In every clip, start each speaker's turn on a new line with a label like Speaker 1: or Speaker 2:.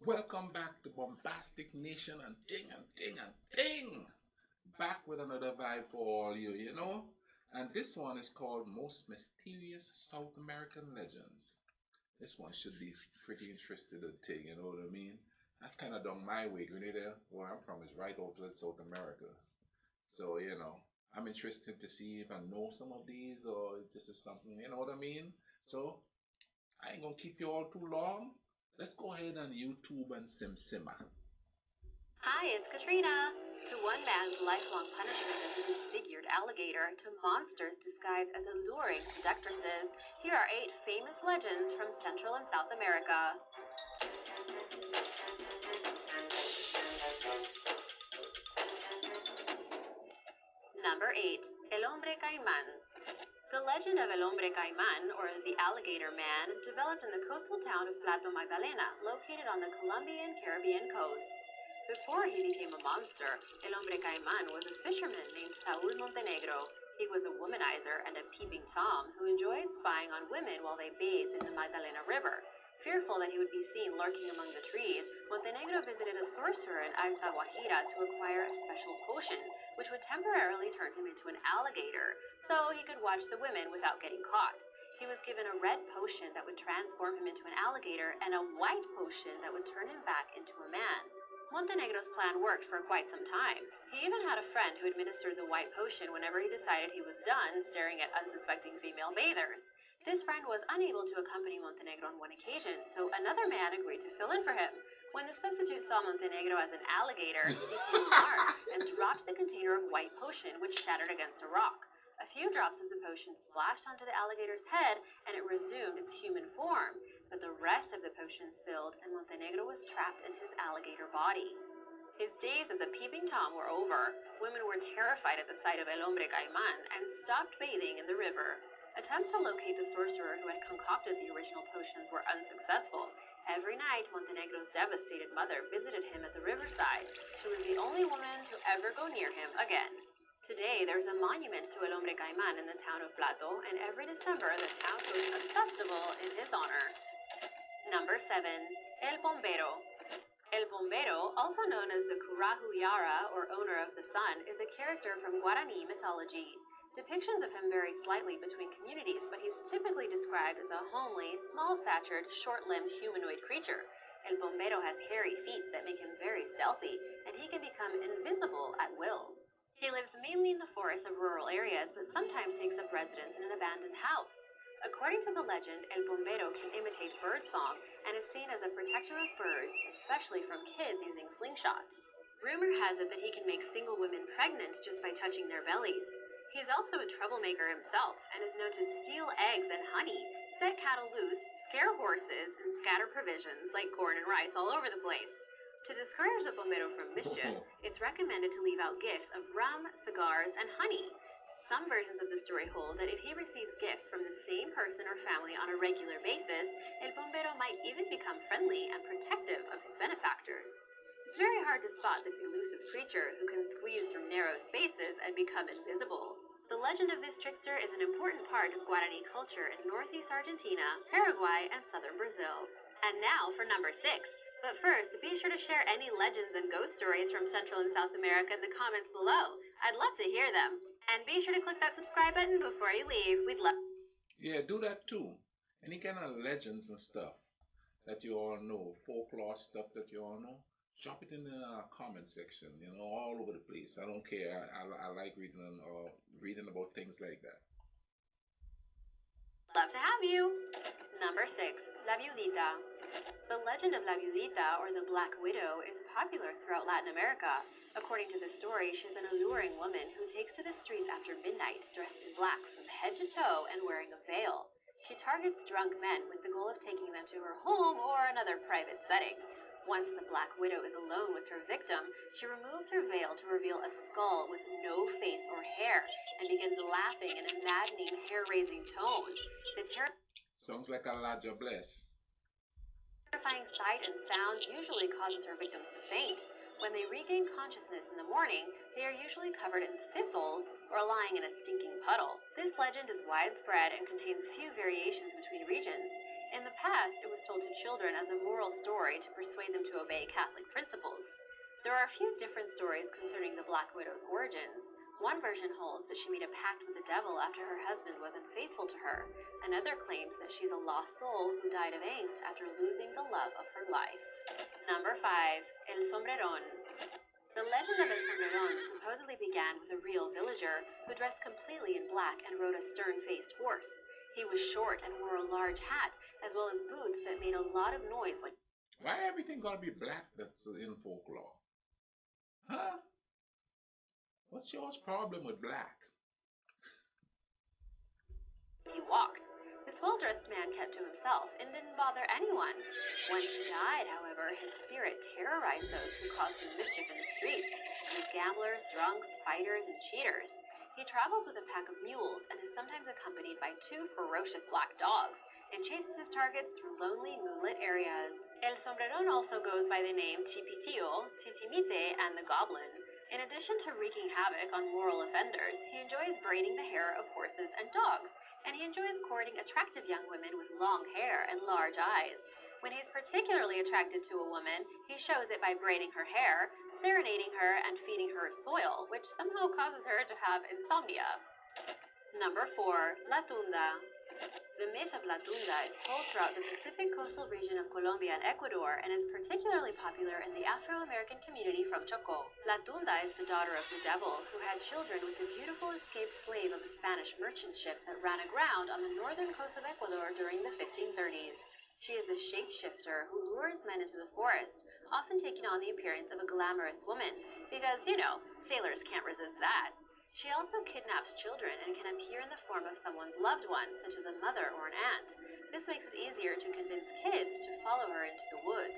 Speaker 1: Welcome back to Bombastic Nation and ding and ding and ding. Back with another vibe for all you. And this one is called Most Mysterious South American Legends. This one should be pretty interesting to take, you know what I mean? That's kind of down my way, Grenada. Where I'm from is right out of South America. So, I'm interested to see if I know some of these or if this is something, you know what I mean? So, I ain't gonna keep you all too long. Let's go ahead and YouTube and Simma.
Speaker 2: Hi, it's Katrina. To one man's lifelong punishment as a disfigured alligator, to monsters disguised as alluring seductresses, here are 8 famous legends from Central and South America. Number 8. El Hombre Caimán. The legend of El Hombre Caimán, or the Alligator Man, developed in the coastal town of Plato Magdalena, located on the Colombian-Caribbean coast. Before he became a monster, El Hombre Caimán was a fisherman named Saúl Montenegro. He was a womanizer and a peeping Tom who enjoyed spying on women while they bathed in the Magdalena River. Fearful that he would be seen lurking among the trees, Montenegro visited a sorcerer in Alta Guajira to acquire a special potion, which would temporarily turn him into an alligator, so he could watch the women without getting caught. He was given a red potion that would transform him into an alligator and a white potion that would turn him back into a man. Montenegro's plan worked for quite some time. He even had a friend who administered the white potion whenever he decided he was done staring at unsuspecting female bathers. This friend was unable to accompany Montenegro on one occasion, so another man agreed to fill in for him. When the substitute saw Montenegro as an alligator, he became alarmed and dropped the container of white potion, which shattered against a rock. A few drops of the potion splashed onto the alligator's head, and it resumed its human form, but the rest of the potion spilled, and Montenegro was trapped in his alligator body. His days as a peeping Tom were over. Women were terrified at the sight of El Hombre Caimán and stopped bathing in the river. Attempts to locate the sorcerer who had concocted the original potions were unsuccessful. Every night, Montenegro's devastated mother visited him at the riverside. She was the only woman to ever go near him again. Today, there's a monument to El Hombre Caimán in the town of Plato, and every December, the town hosts a festival in his honor. Number 7. El Bombero. El Bombero, also known as the Curahu Yara, or owner of the sun, is a character from Guarani mythology. Depictions of him vary slightly between communities, but he's typically described as a homely, small-statured, short-limbed humanoid creature. El Bombero has hairy feet that make him very stealthy, and he can become invisible at will. He lives mainly in the forests of rural areas, but sometimes takes up residence in an abandoned house. According to the legend, El Bombero can imitate birdsong and is seen as a protector of birds, especially from kids using slingshots. Rumor has it that he can make single women pregnant just by touching their bellies. He's also a troublemaker himself and is known to steal eggs and honey, set cattle loose, scare horses, and scatter provisions like corn and rice all over the place. To discourage the Bombero from mischief, it's recommended to leave out gifts of rum, cigars, and honey. Some versions of the story hold that if he receives gifts from the same person or family on a regular basis, El Bombero might even become friendly and protective of his benefactors. It's very hard to spot this elusive creature who can squeeze through narrow spaces and become invisible. The legend of this trickster is an important part of Guarani culture in northeast Argentina, Paraguay, and southern Brazil. And now for number 6. But first, be sure to share any legends and ghost stories from Central and South America in the comments below. I'd love to hear them. And be sure to click that subscribe button before you leave. We'd love...
Speaker 1: Yeah, do that too. Any kind of legends and stuff that you all know, folklore stuff that you all know, drop it in the comment section, all over the place. I don't care. I like reading about things like that.
Speaker 2: Love to have you. Number 6. La Viudita. The legend of La Viudita, or the Black Widow, is popular throughout Latin America. According to the story, she's an alluring woman who takes to the streets after midnight, dressed in black from head to toe and wearing a veil. She targets drunk men with the goal of taking them to her home or another private setting. Once the Black Widow is alone with her victim, she removes her veil to reveal a skull with no face or hair and begins laughing in a maddening, hair-raising tone. The
Speaker 1: Sounds like Elijah Bless.
Speaker 2: terrifying sight and sound usually causes her victims to faint. When they regain consciousness in the morning, they are usually covered in thistles or lying in a stinking puddle. This legend is widespread and contains few variations between regions. In the past, it was told to children as a moral story to persuade them to obey Catholic principles. There are a few different stories concerning the Black Widow's origins. One version holds that she made a pact with the devil after her husband was unfaithful to her. Another claims that she's a lost soul who died of angst after losing the love of her life. Number 5. El Sombrerón. The legend of El Sombrerón supposedly began with a real villager who dressed completely in black and rode a stern-faced horse. He was short and wore a large hat, as well as boots that made a lot of noise when...
Speaker 1: Why everything gotta be black that's in folklore? Huh? What's yours problem with black?
Speaker 2: he walked. This well-dressed man kept to himself and didn't bother anyone. When he died, however, his spirit terrorized those who caused him mischief in the streets, such as gamblers, drunks, fighters, and cheaters. He travels with a pack of mules and is sometimes accompanied by 2 ferocious black dogs and chases his targets through lonely, moonlit areas. El Sombrerón also goes by the names Chipitillo, Titimite, and the Goblin. In addition to wreaking havoc on moral offenders, he enjoys braiding the hair of horses and dogs, and he enjoys courting attractive young women with long hair and large eyes. When he's particularly attracted to a woman, he shows it by braiding her hair, serenading her, and feeding her soil, which somehow causes her to have insomnia. Number 4. La Tunda. The myth of La Tunda is told throughout the Pacific coastal region of Colombia and Ecuador and is particularly popular in the Afro-American community from Chocó. La Tunda is the daughter of the devil, who had children with the beautiful escaped slave of a Spanish merchant ship that ran aground on the northern coast of Ecuador during the 1530s. She is a shapeshifter who lures men into the forest, often taking on the appearance of a glamorous woman, because, sailors can't resist that. She also kidnaps children and can appear in the form of someone's loved one, such as a mother or an aunt. This makes it easier to convince kids to follow her into the woods.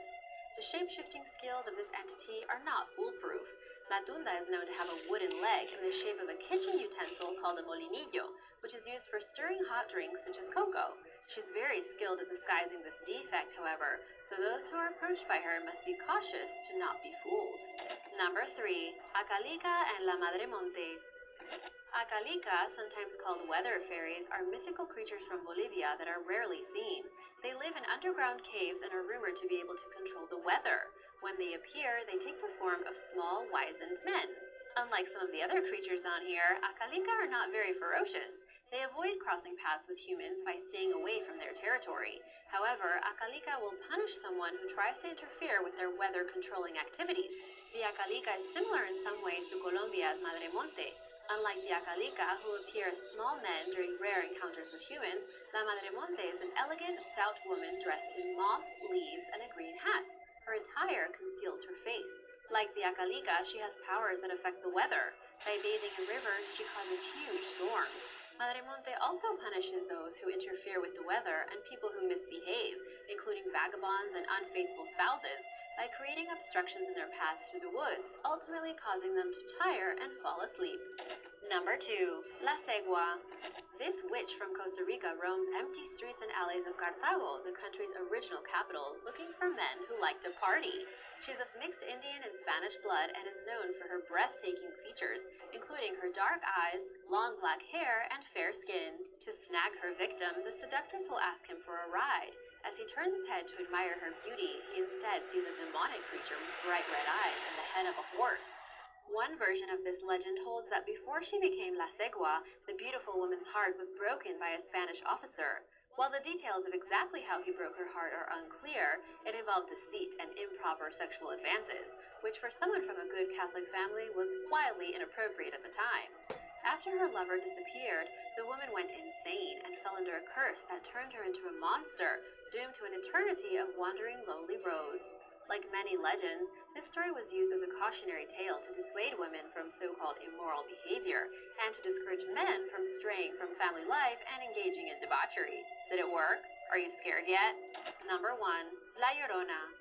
Speaker 2: The shape-shifting skills of this entity are not foolproof. La Tunda is known to have a wooden leg in the shape of a kitchen utensil called a molinillo, which is used for stirring hot drinks such as cocoa. She's very skilled at disguising this defect, however, so those who are approached by her must be cautious to not be fooled. Number 3. Acalica and la Madre Monte. Acalica, sometimes called weather fairies, are mythical creatures from Bolivia that are rarely seen. They live in underground caves and are rumored to be able to control the weather. When they appear, they take the form of small, wizened men. Unlike some of the other creatures on here, Acalica are not very ferocious. They avoid crossing paths with humans by staying away from their territory. However, Acalica will punish someone who tries to interfere with their weather-controlling activities. The Acalica is similar in some ways to Colombia's Madre Monte. Unlike the Acalica, who appear as small men during rare encounters with humans, La Madre Monte is an elegant, stout woman dressed in moss, leaves, and a green hat. Her attire conceals her face. Like the Acalica, she has powers that affect the weather. By bathing in rivers, she causes huge storms. Madre Monte also punishes those who interfere with the weather and people who misbehave, including vagabonds and unfaithful spouses, by creating obstructions in their paths through the woods, ultimately causing them to tire and fall asleep. Number 2. La Cegua. This witch from Costa Rica roams empty streets and alleys of Cartago, the country's original capital, looking for men who like to party. She's of mixed Indian and Spanish blood and is known for her breathtaking features, including her dark eyes, long black hair, and fair skin. To snag her victim, the seductress will ask him for a ride. As he turns his head to admire her beauty, he instead sees a demonic creature with bright red eyes and the head of a horse. One version of this legend holds that before she became La Cegua, the beautiful woman's heart was broken by a Spanish officer. While the details of exactly how he broke her heart are unclear, it involved deceit and improper sexual advances, which for someone from a good Catholic family was wildly inappropriate at the time. After her lover disappeared, the woman went insane and fell under a curse that turned her into a monster, doomed to an eternity of wandering lonely roads. Like many legends, this story was used as a cautionary tale to dissuade women from so-called immoral behavior and to discourage men from straying from family life and engaging in debauchery. Did it work? Are you scared yet? Number 1. La Llorona.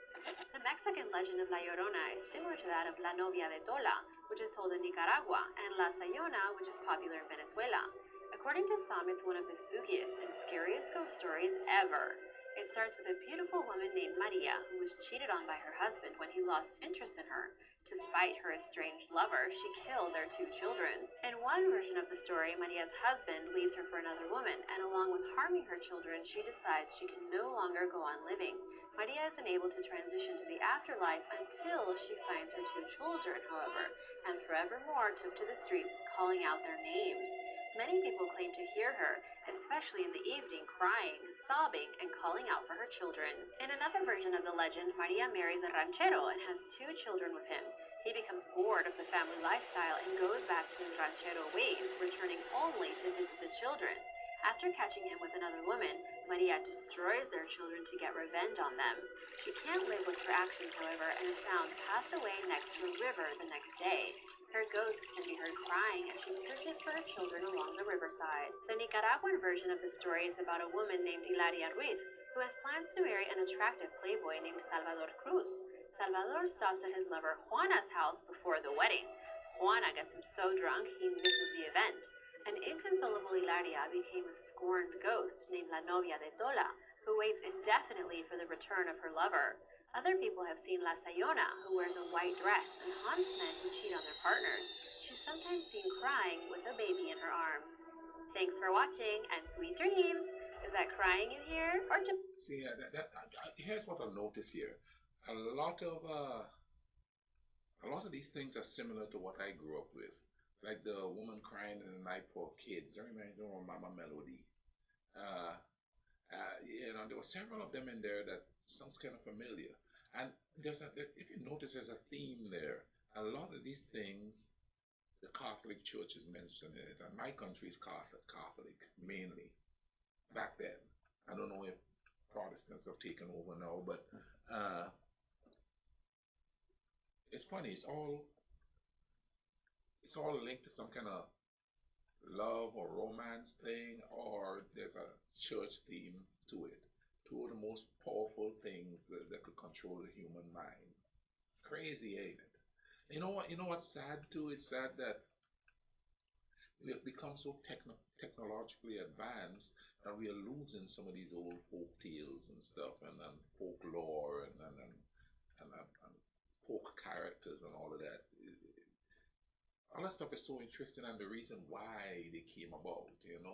Speaker 2: The Mexican legend of La Llorona is similar to that of La Novia de Tola, which is told in Nicaragua, and La Sayona, which is popular in Venezuela. According to some, it's one of the spookiest and scariest ghost stories ever. It starts with a beautiful woman named Maria who was cheated on by her husband when he lost interest in her. To spite her estranged lover, she killed their 2 children. In one version of the story, Maria's husband leaves her for another woman, and along with harming her children, she decides she can no longer go on living. Maria is unable to transition to the afterlife until she finds her two children, however, and forevermore took to the streets calling out their names. Many people claim to hear her, especially in the evening, crying, sobbing, and calling out for her children. In another version of the legend, Maria marries a ranchero and has two children with him. He becomes bored of the family lifestyle and goes back to his ranchero ways, returning only to visit the children. After catching him with another woman, Maria destroys their children to get revenge on them. She can't live with her actions, however, and is found passed away next to a river the next day. Her ghost can be heard crying as she searches for her children along the riverside. The Nicaraguan version of the story is about a woman named Hilaria Ruiz, who has plans to marry an attractive playboy named Salvador Cruz. Salvador stops at his lover Juana's house before the wedding. Juana gets him so drunk he misses the event. An inconsolable Hilaria became a scorned ghost named La Novia de Tola, who waits indefinitely for the return of her lover. Other people have seen La Sayona, who wears a white dress and haunts men who cheat on their partners. She's sometimes seen crying with a baby in her arms. Thanks for watching, and sweet dreams! Is that crying you hear, or just...
Speaker 1: See, here's what I notice here. A lot of these things are similar to what I grew up with. Like the woman crying in the night for kids. That reminds me of Mama Melody. There were several of them in there that sounds kind of familiar. And if you notice, there's a theme there. A lot of these things, the Catholic Church is mentioned in it. And my country is Catholic mainly. Back then, I don't know if Protestants have taken over now, but it's funny. It's all linked to some kind of love or romance thing, or there's a church theme to it. Two of the most powerful things that could control the human mind. Crazy, ain't it? You know what? You know what's sad too? It's sad that we have become so technologically advanced that we are losing some of these old folk tales and stuff, and folklore and folk characters and all of that. All that stuff is so interesting, and the reason why they came about, and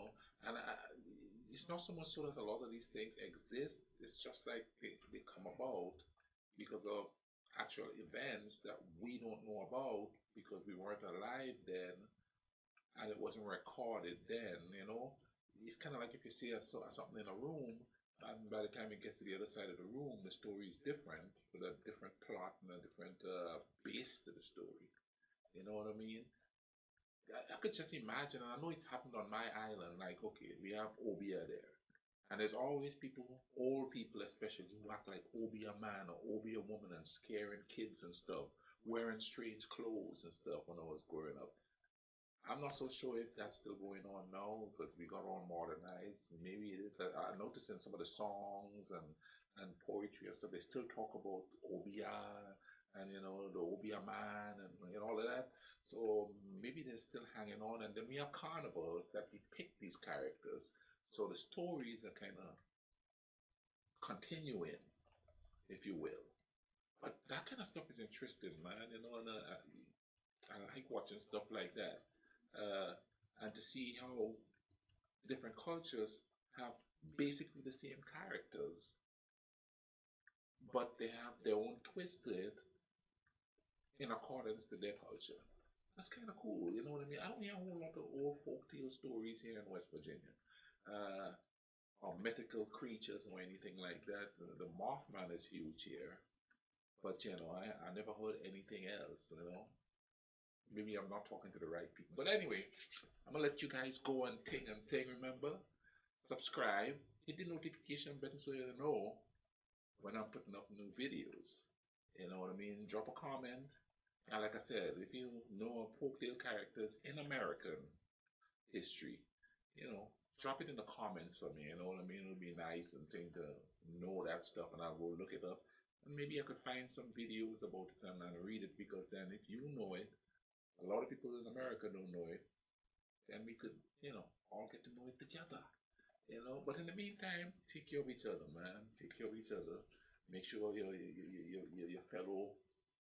Speaker 1: it's not so much so that a lot of these things exist. It's just like they come about because of actual events that we don't know about because we weren't alive then, and it wasn't recorded then. It's kind of like if you see something in a room, and by the time it gets to the other side of the room, the story is different, with a different plot and a different base to the story. You know what I mean? I could just imagine, and I know it happened on my island, like, okay, we have Obia there. And there's always people, old people especially, who act like Obia man or Obia woman and scaring kids and stuff, wearing strange clothes and stuff when I was growing up. I'm not so sure if that's still going on now because we got all modernized. Maybe it is. I noticed in some of the songs and poetry and stuff, they still talk about Obia and the Obia man and all of that. So maybe they're still hanging on. And then we have carnivals that depict these characters. So the stories are kind of continuing, if you will. But that kind of stuff is interesting, man. And I like watching stuff like that. And to see how different cultures have basically the same characters, but they have their own twist to it in accordance to their culture. That's kind of cool, you know what I mean? I don't hear a whole lot of old folktale stories here in West Virginia, or mythical creatures or anything like that. The Mothman is huge here, but I never heard anything else. Maybe I'm not talking to the right people. But anyway, I'm gonna let you guys go and ting. Remember, subscribe, hit the notification button so you know when I'm putting up new videos. You know what I mean? Drop a comment. And like I said, if you know folktale characters in American history, drop it in the comments for me. You know what I mean? It would be nice and thing to know that stuff, and I'll go look it up. And maybe I could find some videos about it and read it, because then if you know it, a lot of people in America don't know it, then we could, all get to know it together. But in the meantime, take care of each other, man. Take care of each other. Make sure your fellow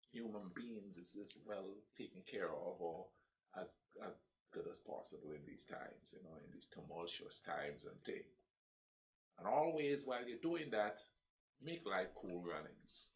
Speaker 1: human beings is well taken care of, or as good as possible in these times, in these tumultuous times and things. And always, while you're doing that, make like Cool Runnings.